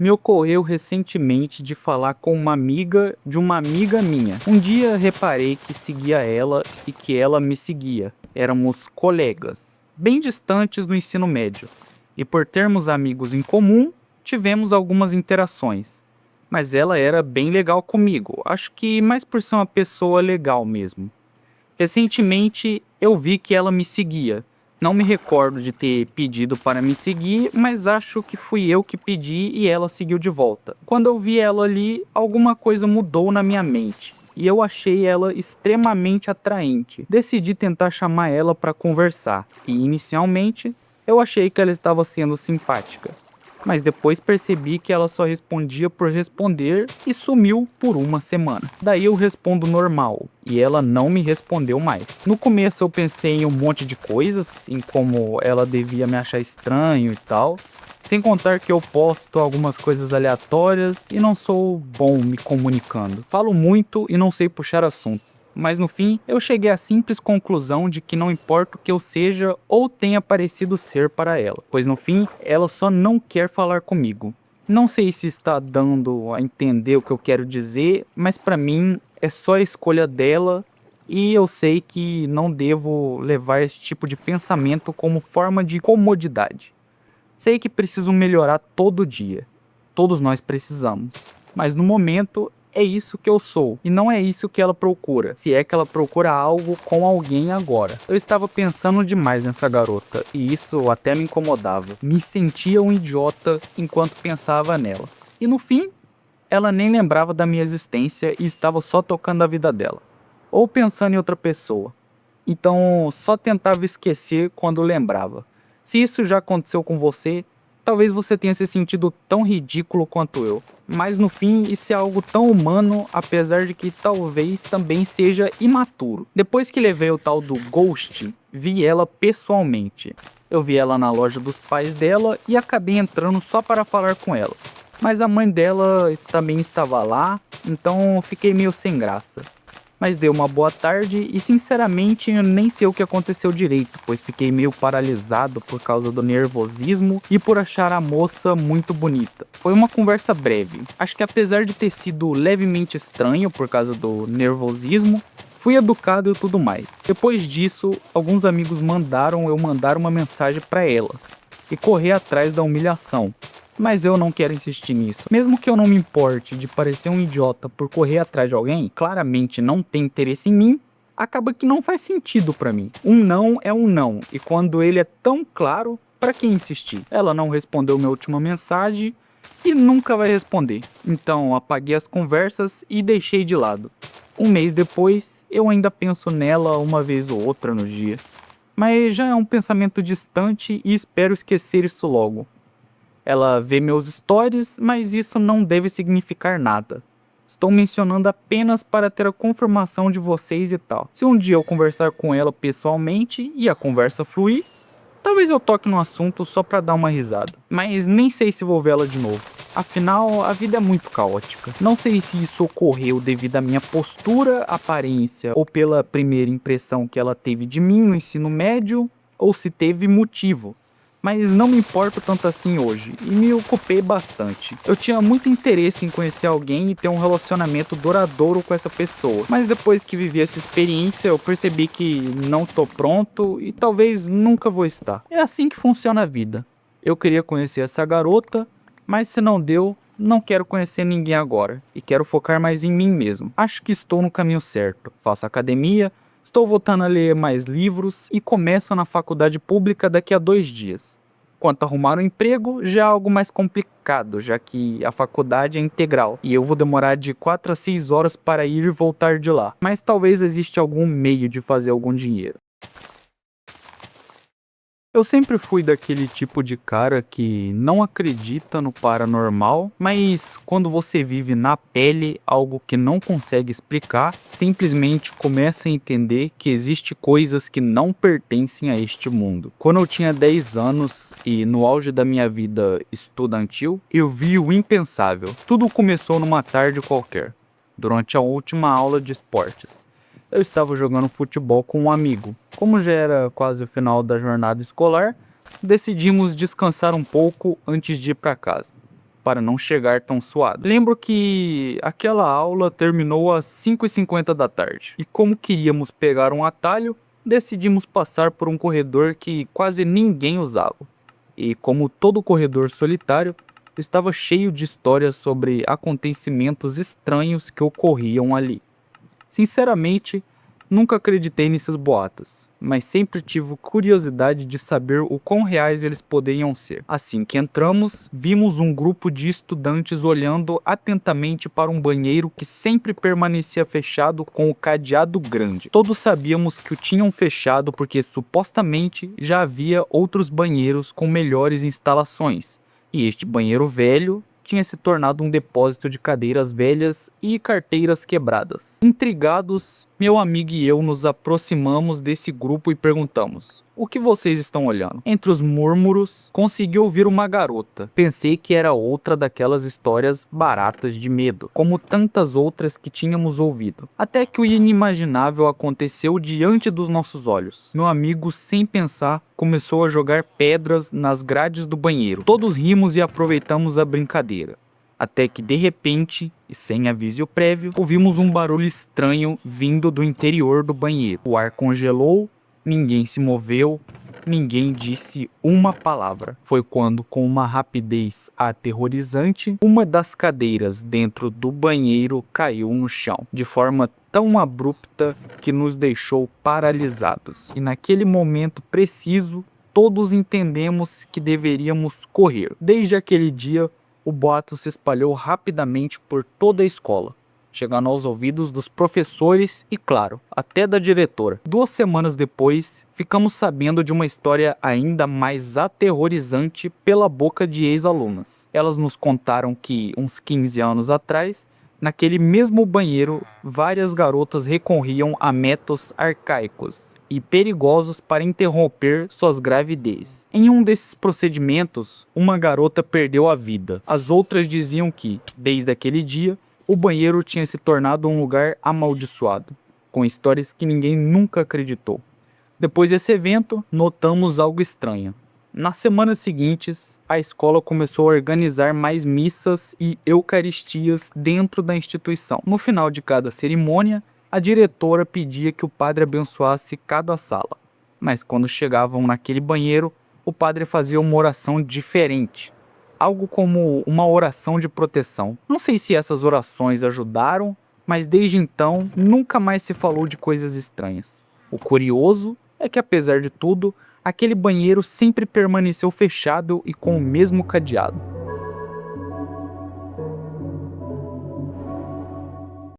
Me ocorreu recentemente de falar com uma amiga de uma amiga minha. Um dia reparei que seguia ela e que ela me seguia. Éramos colegas, bem distantes no ensino médio, e por termos amigos em comum, tivemos algumas interações. Mas ela era bem legal comigo, acho que mais por ser uma pessoa legal mesmo. Recentemente eu vi que ela me seguia. Não me recordo de ter pedido para me seguir, mas acho que fui eu que pedi e ela seguiu de volta. Quando eu vi ela ali, alguma coisa mudou na minha mente. E eu achei ela extremamente atraente. Decidi tentar chamar ela para conversar. E inicialmente, eu achei que ela estava sendo simpática. Mas depois percebi que ela só respondia por responder e sumiu por uma semana. Daí eu respondo normal e ela não me respondeu mais. No começo eu pensei em um monte de coisas, em como ela devia me achar estranho e tal. Sem contar que eu posto algumas coisas aleatórias e não sou bom me comunicando. Falo muito e não sei puxar assunto. Mas no fim, eu cheguei à simples conclusão de que não importa o que eu seja ou tenha parecido ser para ela, pois no fim, ela só não quer falar comigo. Não sei se está dando a entender o que eu quero dizer, mas para mim é só a escolha dela e eu sei que não devo levar esse tipo de pensamento como forma de comodidade. Sei que preciso melhorar todo dia. Todos nós precisamos. Mas no momento é isso que eu sou e não é isso que ela procura. Se é que ela procura algo com alguém agora. Eu estava pensando demais nessa garota e isso até me incomodava. Me sentia um idiota enquanto pensava nela. E no fim, ela nem lembrava da minha existência e estava só tocando a vida dela. Ou pensando em outra pessoa. Então só tentava esquecer quando lembrava. Se isso já aconteceu com você, talvez você tenha se sentido tão ridículo quanto eu. Mas no fim, isso é algo tão humano, apesar de que talvez também seja imaturo. Depois que levei o tal do Ghost, vi ela pessoalmente. Eu vi ela na loja dos pais dela e acabei entrando só para falar com ela. Mas a mãe dela também estava lá, então fiquei meio sem graça. Mas deu uma boa tarde e sinceramente eu nem sei o que aconteceu direito, pois fiquei meio paralisado por causa do nervosismo e por achar a moça muito bonita. Foi uma conversa breve. Acho que apesar de ter sido levemente estranho por causa do nervosismo, fui educado e tudo mais. Depois disso, alguns amigos mandaram eu mandar uma mensagem para ela e correr atrás da humilhação. Mas eu não quero insistir nisso. Mesmo que eu não me importe de parecer um idiota por correr atrás de alguém, que claramente não tem interesse em mim, acaba que não faz sentido pra mim. Um não é um não, e quando ele é tão claro, pra que insistir? Ela não respondeu minha última mensagem e nunca vai responder. Então apaguei as conversas e deixei de lado. Um mês depois, eu ainda penso nela uma vez ou outra no dia. Mas já é um pensamento distante e espero esquecer isso logo. Ela vê meus stories, mas isso não deve significar nada. Estou mencionando apenas para ter a confirmação de vocês e tal. Se um dia eu conversar com ela pessoalmente e a conversa fluir, talvez eu toque no assunto só para dar uma risada. Mas nem sei se vou vê-la de novo. Afinal, a vida é muito caótica. Não sei se isso ocorreu devido à minha postura, aparência ou pela primeira impressão que ela teve de mim no ensino médio, ou se teve motivo. Mas não me importo tanto assim hoje, e me ocupei bastante. Eu tinha muito interesse em conhecer alguém e ter um relacionamento duradouro com essa pessoa, mas depois que vivi essa experiência eu percebi que não tô pronto e talvez nunca vou estar. É assim que funciona a vida. Eu queria conhecer essa garota, mas se não deu, não quero conhecer ninguém agora, e quero focar mais em mim mesmo. Acho que estou no caminho certo. Faço academia, estou voltando a ler mais livros e começo na faculdade pública daqui a 2 dias. Quanto a arrumar um emprego, já é algo mais complicado, já que a faculdade é integral e eu vou demorar de 4 a 6 horas para ir e voltar de lá. Mas talvez exista algum meio de fazer algum dinheiro. Eu sempre fui daquele tipo de cara que não acredita no paranormal, mas quando você vive na pele algo que não consegue explicar, simplesmente começa a entender que existe coisas que não pertencem a este mundo. Quando eu tinha 10 anos e no auge da minha vida estudantil, eu vi o impensável. Tudo começou numa tarde qualquer, durante a última aula de esportes. Eu estava jogando futebol com um amigo. Como já era quase o final da jornada escolar, decidimos descansar um pouco antes de ir para casa. para não chegar tão suado. Lembro que aquela aula terminou às 5h50 da tarde, e como queríamos pegar um atalho, decidimos passar por um corredor que quase ninguém usava. E como todo corredor solitário, estava cheio de histórias sobre acontecimentos estranhos que ocorriam ali. Sinceramente, nunca acreditei nesses boatos, mas sempre tive curiosidade de saber o quão reais eles poderiam ser. Assim que entramos, vimos um grupo de estudantes olhando atentamente para um banheiro que sempre permanecia fechado com o cadeado grande. Todos sabíamos que o tinham fechado porque supostamente já havia outros banheiros com melhores instalações, e este banheiro velho tinha se tornado um depósito de cadeiras velhas e carteiras quebradas. Intrigados, meu amigo e eu nos aproximamos desse grupo e perguntamos: "O que vocês estão olhando?" Entre os murmúrios, consegui ouvir uma garota. Pensei que era outra daquelas histórias baratas de medo, como tantas outras que tínhamos ouvido. Até que o inimaginável aconteceu diante dos nossos olhos. Meu amigo, sem pensar, começou a jogar pedras nas grades do banheiro. Todos rimos e aproveitamos a brincadeira. Até que de repente, e sem aviso prévio, ouvimos um barulho estranho vindo do interior do banheiro. O ar congelou, ninguém se moveu, ninguém disse uma palavra. Foi quando, com uma rapidez aterrorizante, uma das cadeiras dentro do banheiro caiu no chão, de forma tão abrupta que nos deixou paralisados. E naquele momento preciso, todos entendemos que deveríamos correr. Desde aquele dia, o boato se espalhou rapidamente por toda a escola, chegando aos ouvidos dos professores e, claro, até da diretora. 2 semanas depois, ficamos sabendo de uma história ainda mais aterrorizante pela boca de ex-alunas. Elas nos contaram que, uns 15 anos atrás, naquele mesmo banheiro, várias garotas recorriam a métodos arcaicos e perigosos para interromper suas gravidez. Em um desses procedimentos, uma garota perdeu a vida. As outras diziam que, desde aquele dia, o banheiro tinha se tornado um lugar amaldiçoado, com histórias que ninguém nunca acreditou. Depois desse evento, notamos algo estranho. Nas semanas seguintes, a escola começou a organizar mais missas e eucaristias dentro da instituição. No final de cada cerimônia, a diretora pedia que o padre abençoasse cada sala. Mas quando chegavam naquele banheiro, o padre fazia uma oração diferente. Algo como uma oração de proteção. Não sei se essas orações ajudaram, mas desde então nunca mais se falou de coisas estranhas. O curioso é que, apesar de tudo, aquele banheiro sempre permaneceu fechado e com o mesmo cadeado.